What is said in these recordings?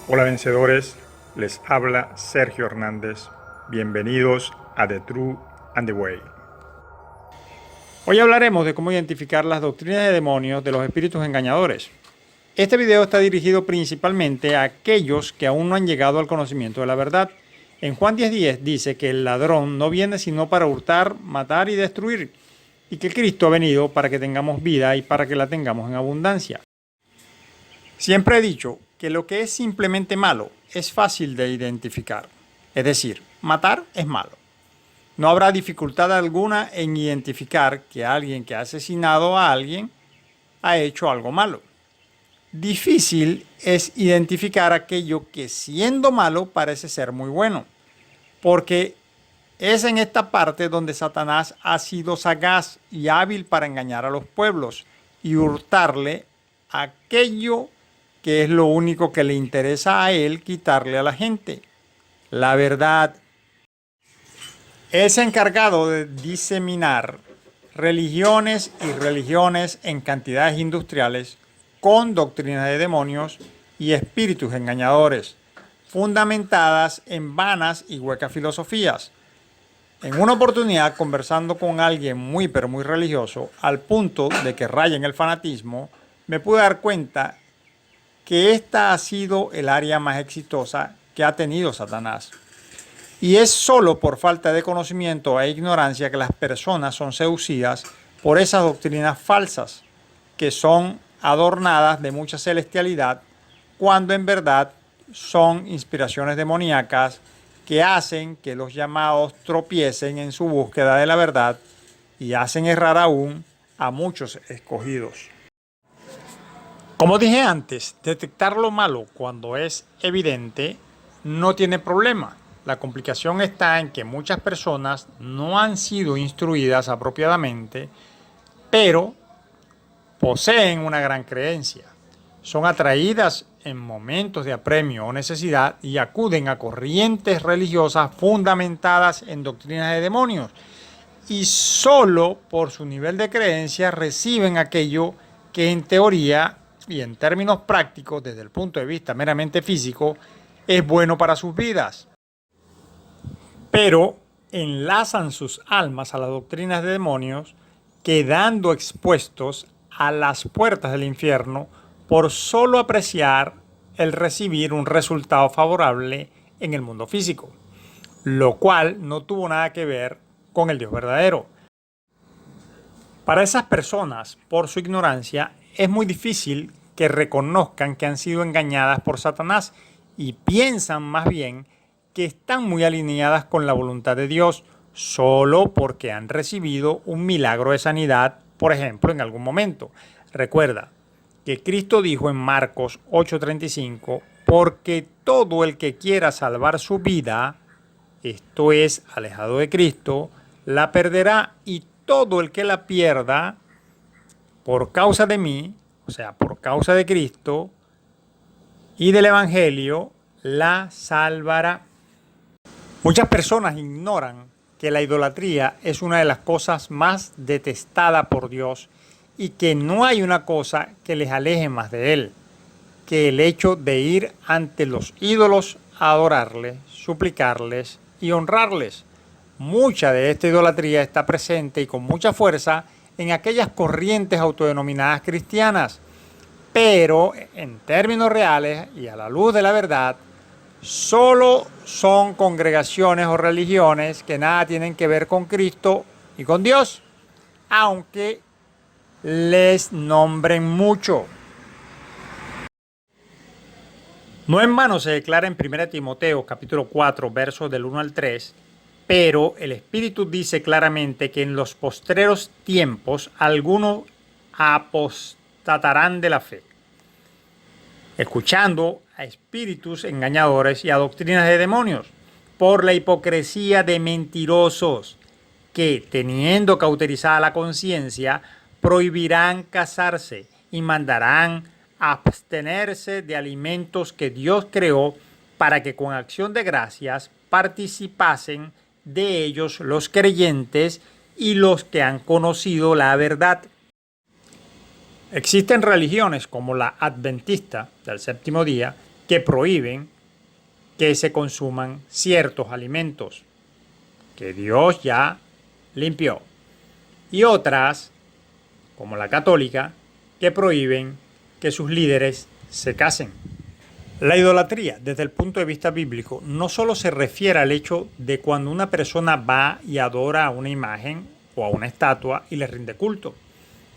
Hola vencedores, les habla Sergio Hernández. Bienvenidos a The True and the Way. Hoy hablaremos de cómo identificar las doctrinas de demonios de los espíritus engañadores. Este video está dirigido principalmente a aquellos que aún no han llegado al conocimiento de la verdad. En Juan 10:10 dice que el ladrón no viene sino para hurtar, matar y destruir, y que Cristo ha venido para que tengamos vida y para que la tengamos en abundancia. Siempre he dicho que lo que es simplemente malo es fácil de identificar. Es decir, matar es malo. No habrá dificultad alguna en identificar que alguien que ha asesinado a alguien ha hecho algo malo. Difícil es identificar aquello que siendo malo parece ser muy bueno, porque es en esta parte donde Satanás ha sido sagaz y hábil para engañar a los pueblos y hurtarle aquello que es lo único que le interesa a él quitarle a la gente: la verdad. Es encargado de diseminar religiones y religiones en cantidades industriales con doctrinas de demonios y espíritus engañadores, fundamentadas en vanas y huecas filosofías. En una oportunidad, conversando con alguien muy religioso, al punto de que raya en el fanatismo, me pude dar cuenta que esta ha sido el área más exitosa que ha tenido Satanás. Y es solo por falta de conocimiento e ignorancia que las personas son seducidas por esas doctrinas falsas, que son adornadas de mucha celestialidad, cuando en verdad son inspiraciones demoníacas que hacen que los llamados tropiecen en su búsqueda de la verdad y hacen errar aún a muchos escogidos. Como dije antes, detectar lo malo cuando es evidente no tiene problema. La complicación está en que muchas personas no han sido instruidas apropiadamente, pero poseen una gran creencia. Son atraídas en momentos de apremio o necesidad y acuden a corrientes religiosas fundamentadas en doctrinas de demonios. Y solo por su nivel de creencia reciben aquello que en teoría y en términos prácticos, desde el punto de vista meramente físico, es bueno para sus vidas. Pero enlazan sus almas a las doctrinas de demonios, quedando expuestos a las puertas del infierno por solo apreciar el recibir un resultado favorable en el mundo físico, lo cual no tuvo nada que ver con el Dios verdadero. Para esas personas, por su ignorancia, es muy difícil que reconozcan que han sido engañadas por Satanás y piensan más bien que están muy alineadas con la voluntad de Dios solo porque han recibido un milagro de sanidad, por ejemplo, en algún momento. Recuerda que Cristo dijo en Marcos 8:35, porque todo el que quiera salvar su vida, esto es, alejado de Cristo, la perderá, y todo el que la pierda por causa de mí, o sea, por causa de Cristo y del Evangelio, la salvará. Muchas personas ignoran que la idolatría es una de las cosas más detestadas por Dios y que no hay una cosa que les aleje más de Él que el hecho de ir ante los ídolos a adorarles, suplicarles y honrarles. Mucha de esta idolatría está presente y con mucha fuerza en aquellas corrientes autodenominadas cristianas, pero en términos reales y a la luz de la verdad, solo son congregaciones o religiones que nada tienen que ver con Cristo y con Dios, aunque les nombren mucho. No en vano se declara en 1 Timoteo capítulo 4, versos del 1 al 3, pero el Espíritu dice claramente que en los postreros tiempos algunos apostatarán de la fe, escuchando a espíritus engañadores y a doctrinas de demonios, por la hipocresía de mentirosos, que, teniendo cauterizada la conciencia, prohibirán casarse y mandarán abstenerse de alimentos que Dios creó, para que con acción de gracias participasen de ellos los creyentes y los que han conocido la verdad. Existen religiones como la adventista del séptimo día que prohíben que se consuman ciertos alimentos que Dios ya limpió. Y otras, como la católica, que prohíben que sus líderes se casen. La idolatría, desde el punto de vista bíblico, no solo se refiere al hecho de cuando una persona va y adora a una imagen o a una estatua y le rinde culto.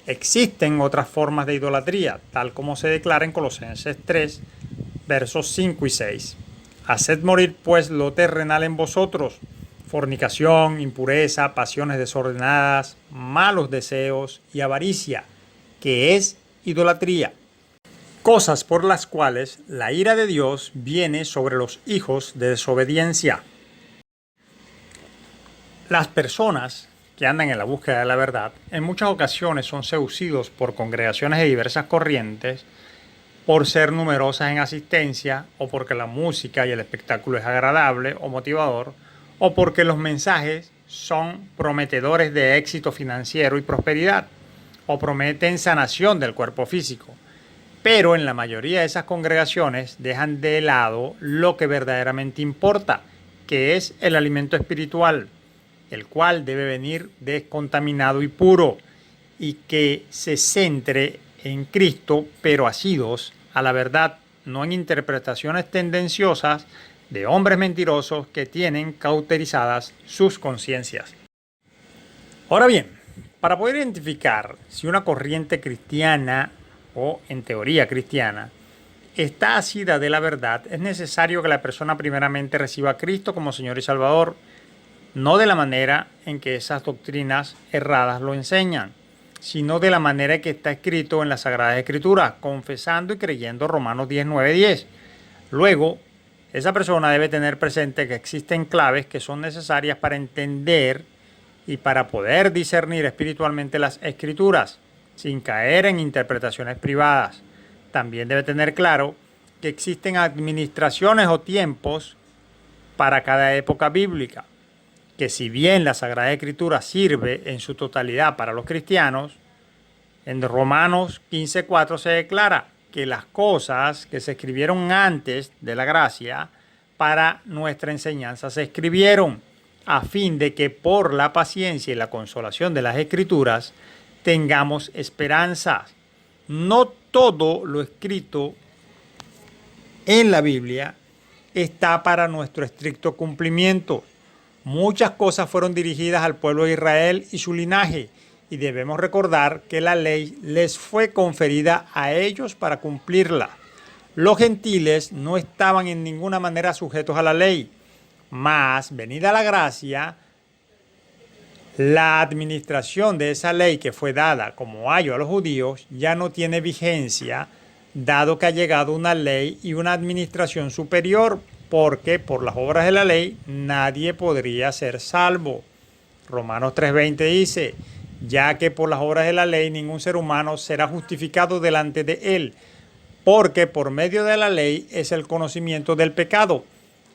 Existen otras formas de idolatría, tal como se declara en Colosenses 3, versos 5 y 6. Haced morir pues lo terrenal en vosotros: fornicación, impureza, pasiones desordenadas, malos deseos y avaricia, que es idolatría. Cosas por las cuales la ira de Dios viene sobre los hijos de desobediencia. Las personas que andan en la búsqueda de la verdad en muchas ocasiones son seducidos por congregaciones de diversas corrientes, por ser numerosas en asistencia, o porque la música y el espectáculo es agradable o motivador, o porque los mensajes son prometedores de éxito financiero y prosperidad, o prometen sanación del cuerpo físico. Pero en la mayoría de esas congregaciones dejan de lado lo que verdaderamente importa, que es el alimento espiritual, el cual debe venir descontaminado y puro, y que se centre en Cristo, pero asidos a la verdad, no en interpretaciones tendenciosas de hombres mentirosos que tienen cauterizadas sus conciencias. Ahora bien, para poder identificar si una corriente cristiana o en teoría cristiana está asida de la verdad, es necesario que la persona primeramente reciba a Cristo como Señor y Salvador, no de la manera en que esas doctrinas erradas lo enseñan, sino de la manera en que está escrito en las Sagradas Escrituras, confesando y creyendo Romanos 10, 9, 10. Luego, esa persona debe tener presente que existen claves que son necesarias para entender y para poder discernir espiritualmente las Escrituras, sin caer en interpretaciones privadas. También debe tener claro que existen administraciones o tiempos para cada época bíblica, que si bien la Sagrada Escritura sirve en su totalidad para los cristianos, en Romanos 15:4 se declara que las cosas que se escribieron antes de la gracia para nuestra enseñanza se escribieron, a fin de que por la paciencia y la consolación de las Escrituras tengamos esperanza. No todo lo escrito en la Biblia está para nuestro estricto cumplimiento. Muchas cosas fueron dirigidas al pueblo de Israel y su linaje, y debemos recordar que la ley les fue conferida a ellos para cumplirla. Los gentiles no estaban en ninguna manera sujetos a la ley, mas, venida la gracia, la administración de esa ley que fue dada como ayo a los judíos ya no tiene vigencia, dado que ha llegado una ley y una administración superior, porque por las obras de la ley nadie podría ser salvo. Romanos 3:20 dice: ya que por las obras de la ley ningún ser humano será justificado delante de él, porque por medio de la ley es el conocimiento del pecado,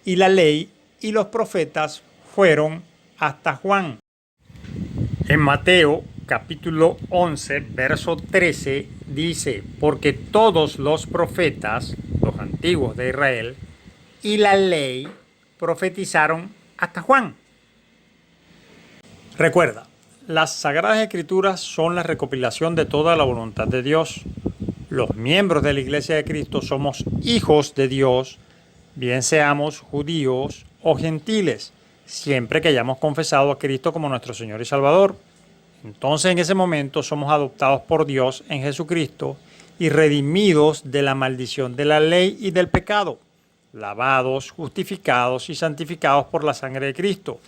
y la ley y los profetas fueron hasta Juan. En Mateo capítulo 11, verso 13 dice: porque todos los profetas, los antiguos de Israel, y la ley profetizaron hasta Juan. Recuerda, las Sagradas Escrituras son la recopilación de toda la voluntad de Dios. Los miembros de la Iglesia de Cristo somos hijos de Dios, bien seamos judíos o gentiles, siempre que hayamos confesado a Cristo como nuestro Señor y Salvador. Entonces, en ese momento somos adoptados por Dios en Jesucristo y redimidos de la maldición de la ley y del pecado, lavados, justificados y santificados por la sangre de Cristo.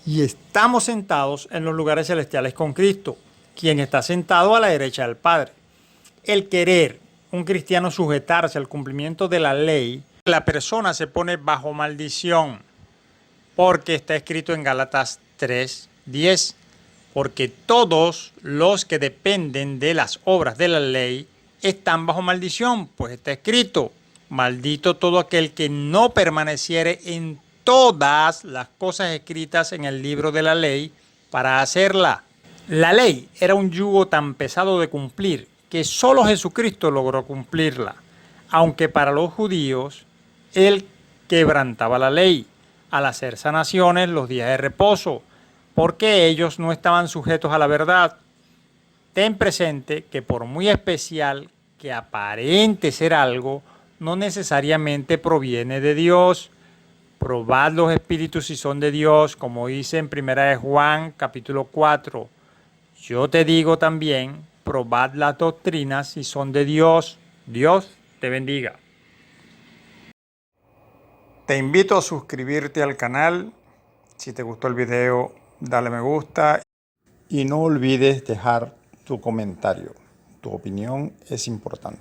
Y estamos sentados en los lugares celestiales con Cristo, quien está sentado a la derecha del Padre. El querer un cristiano sujetarse al cumplimiento de la ley, la persona se pone bajo maldición, porque está escrito en Gálatas 3:10, porque todos los que dependen de las obras de la ley están bajo maldición, pues está escrito: maldito todo aquel que no permaneciere en todas las cosas escritas en el libro de la ley para hacerla. La ley era un yugo tan pesado de cumplir que solo Jesucristo logró cumplirla, aunque para los judíos él quebrantaba la ley al hacer sanaciones los días de reposo, porque ellos no estaban sujetos a la verdad. Ten presente que por muy especial que aparente ser algo, no necesariamente proviene de Dios. Probad los espíritus si son de Dios, como dice en 1 de Juan capítulo 4. Yo te digo también, probad las doctrinas si son de Dios. Dios te bendiga. Te invito a suscribirte al canal. Si te gustó el video, dale me gusta. Y no olvides dejar tu comentario. Tu opinión es importante.